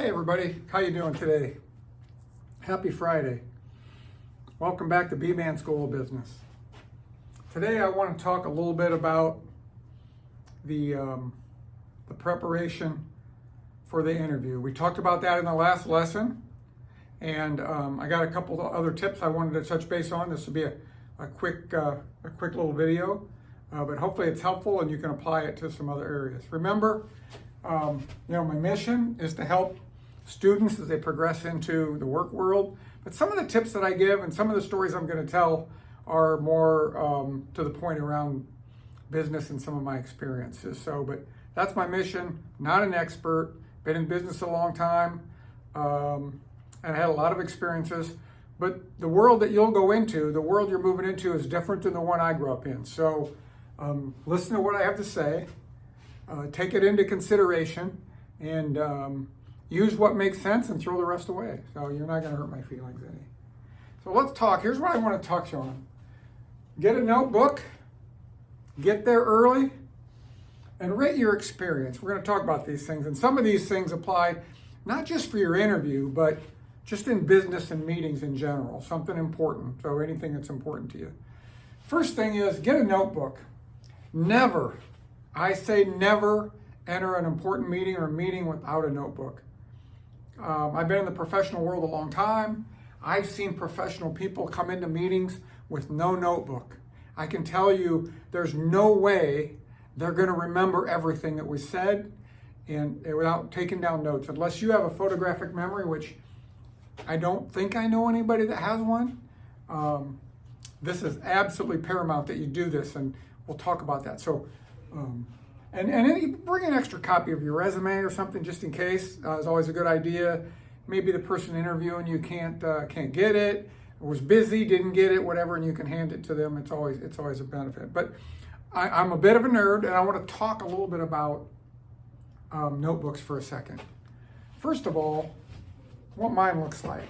Hey everybody, how you doing today? Happy Friday. Welcome back to B-Man School of Business. Today I want to talk a little bit about the preparation for the interview. We talked about that in the last lesson, and I got a couple of other tips I wanted to touch base on. This will be a quick little video, but hopefully it's helpful and you can apply it to some other areas. Remember, my mission is to help students as they progress into the work world. But some of the tips that I give and some of the stories I'm going to tell are more to the point around business and some of my experiences. But that's my mission. Not an expert. Been in business a long time, and I had a lot of experiences. But the world that you'll go into, the world you're moving into, is different than the one I grew up in. So listen to what I have to say. Take it into consideration and use what makes sense and throw the rest away. So you're not going to hurt my feelings any. So let's talk. Here's what I want to touch on. Get a notebook, get there early, and rate your experience. We're going to talk about these things. And some of these things apply not just for your interview, but just in business and meetings in general. Something important. So anything that's important to you. First thing is get a notebook. Never, I say never, enter an important meeting or a meeting without a notebook. I've been in the professional world a long time. I've seen professional people come into meetings with no notebook. I can tell you there's no way they're going to remember everything that was said and without taking down notes. Unless you have a photographic memory, which I don't think I know anybody that has one. This is absolutely paramount that you do this, and we'll talk about that. So, and then you bring an extra copy of your resume or something just in case. Is always a good idea. Maybe the person interviewing you can't get it, was busy, didn't get it, whatever, and you can hand it to them. It's always a benefit. But I'm a bit of a nerd, and I want to talk a little bit about notebooks for a second. First of all, what mine looks like.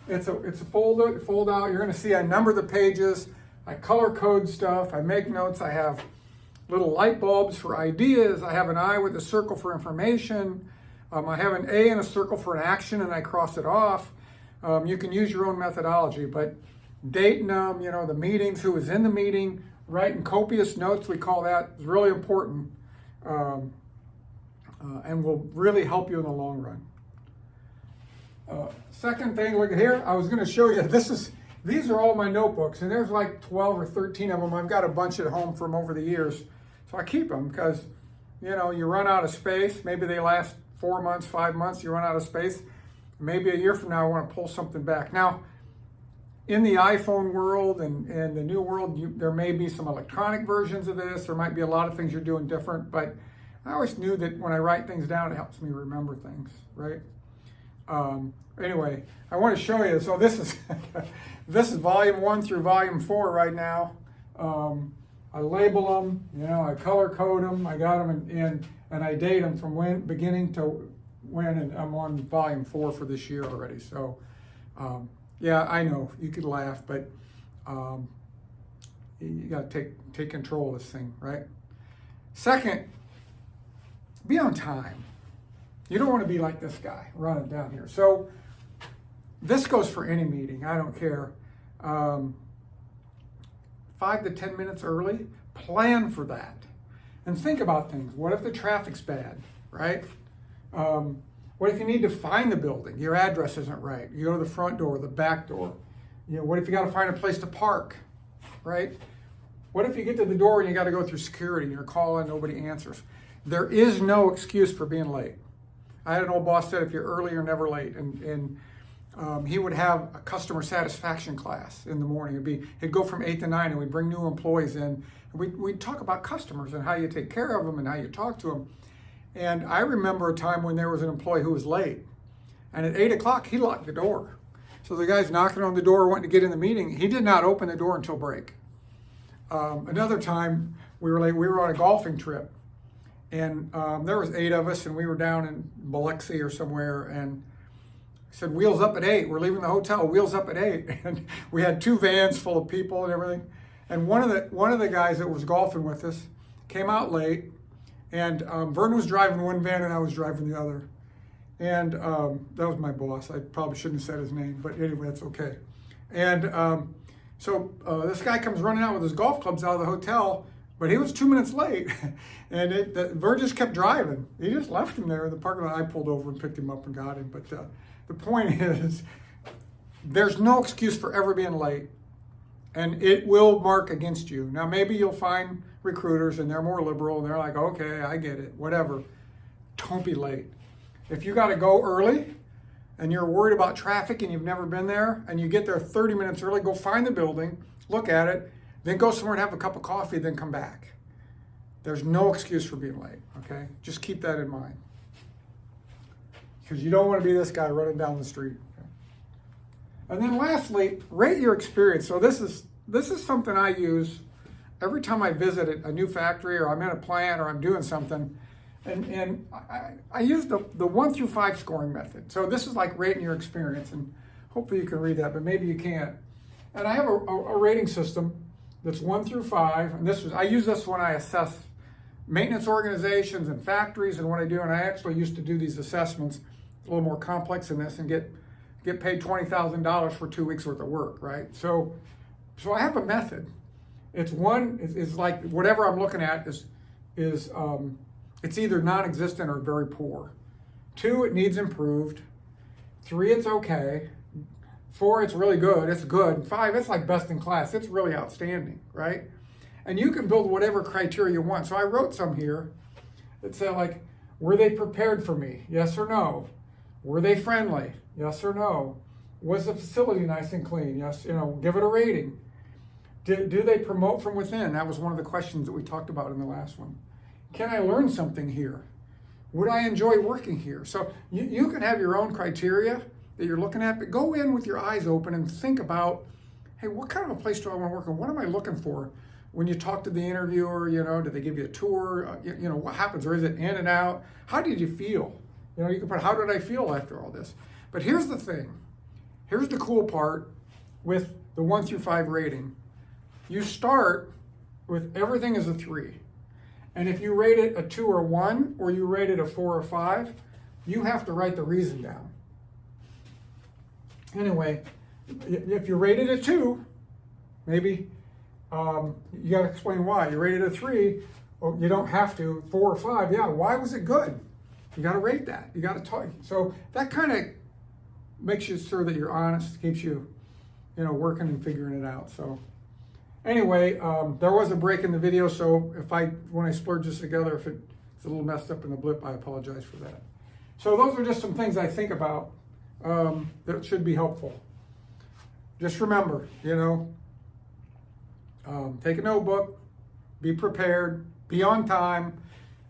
It's a fold out. You're going to see I number the pages. I color code stuff. I make notes. I have little light bulbs for ideas. I have an I with a circle for information. I have an A and a circle for an action, and I cross it off. You can use your own methodology, but dating them, the meetings, who was in the meeting, writing copious notes, we call that, is really important, and will really help you in the long run. Second thing, look at here. I was going to show you, these are all my notebooks, and there's like 12 or 13 of them. I've got a bunch at home from over the years. So I keep them because, you run out of space. Maybe they last 4 months, 5 months, you run out of space. Maybe a year from now, I want to pull something back. Now, in the iPhone world and the new world, there may be some electronic versions of this. There might be a lot of things you're doing different, but I always knew that when I write things down, it helps me remember things, right? Anyway, I want to show you. So this is this is volume 1 through volume 4 right now. I label them, I color code them. I got them in and I date them from beginning to when, and I'm on volume 4 for this year already. So, yeah, I know you could laugh, but you got to take control of this thing, right? Second, be on time. You don't want to be like this guy running down here. So this goes for any meeting. I don't care. 5 to 10 minutes early. Plan for that. And think about things. What if the traffic's bad, right? What if you need to find the building? Your address isn't right. You go to the front door, the back door. What if you got to find a place to park, right? What if you get to the door and you got to go through security and you're calling, nobody answers? There is no excuse for being late. I had an old boss that said, if you're early, you're never late. And he would have a customer satisfaction class in the morning. He'd go from 8 to 9 and we'd bring new employees in. And we'd talk about customers and how you take care of them and how you talk to them. And I remember a time when there was an employee who was late. And at 8 o'clock, he locked the door. So the guy's knocking on the door, wanting to get in the meeting. He did not open the door until break. Another time, we were late. We were on a golfing trip. And there was 8 of us, and we were down in Biloxi or somewhere, and I said, wheels up at 8. We're leaving the hotel, wheels up at 8. And we had 2 vans full of people and everything. And one of the guys that was golfing with us came out late, and Vern was driving one van and I was driving the other. And that was my boss. I probably shouldn't have said his name, but anyway, that's okay. And so this guy comes running out with his golf clubs out of the hotel, but he was 2 minutes late. And Burgess kept driving. He just left him there in the parking lot. I pulled over and picked him up and got him. But the point is, there's no excuse for ever being late. And it will mark against you. Now, maybe you'll find recruiters and they're more liberal and they're like, okay, I get it, whatever. Don't be late. If you got to go early and you're worried about traffic and you've never been there and you get there 30 minutes early, go find the building, look at it, then go somewhere and have a cup of coffee, then come back. There's no excuse for being late, okay? Just keep that in mind. Because you don't want to be this guy running down the street. Okay? And then lastly, rate your experience. So this is something I use every time I visit a new factory or I'm in a plant or I'm doing something. And I use the 1 through 5 scoring method. So this is like rating your experience, and hopefully you can read that, but maybe you can't. And I have a rating system that's 1 through 5, and I use this when I assess maintenance organizations and factories and what I do. And I actually used to do these assessments a little more complex than this and get paid $20,000 for 2 weeks worth of work, right? So I have a method. It's like whatever I'm looking at is it's either non-existent or very poor. 2, it needs improved. 3, it's okay. 4, it's really good. It's good. 5, it's like best in class. It's really outstanding, right? And you can build whatever criteria you want. So I wrote some here that said, like, were they prepared for me? Yes or no? Were they friendly? Yes or no? Was the facility nice and clean? Yes, give it a rating. Do they promote from within? That was one of the questions that we talked about in the last one. Can I learn something here? Would I enjoy working here? So you can have your own criteria that you're looking at, but go in with your eyes open and think about, hey, what kind of a place do I want to work in? What am I looking for? When you talk to the interviewer, do they give you a tour? What happens? Or is it in and out? How did you feel? You can put, how did I feel after all this? But here's the thing. Here's the cool part with the 1 through 5 rating. You start with everything as a 3. And if you rate it a 2 or 1, or you rate it a 4 or 5, you have to write the reason down. Anyway, if you rate it a 2, maybe you got to explain why. You rate it a 3, or you don't have to. 4 or 5, yeah, why was it good? You got to rate that. You got to talk. So that kind of makes you sure that you're honest, keeps you, working and figuring it out. So anyway, there was a break in the video, so when I splurge this together, if it's a little messed up in the blip, I apologize for that. So those are just some things I think about that should be helpful. Just remember, take a notebook, be prepared, be on time,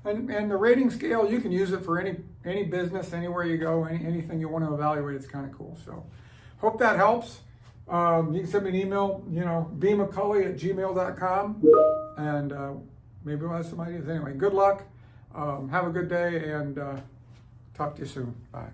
and the rating scale, you can use it for any business, anywhere you go, anything you want to evaluate. It's kind of cool. So hope that helps. You can send me an email, bmccully@gmail.com, and maybe we'll have some ideas. Anyway, good luck. Have a good day, and talk to you soon. Bye.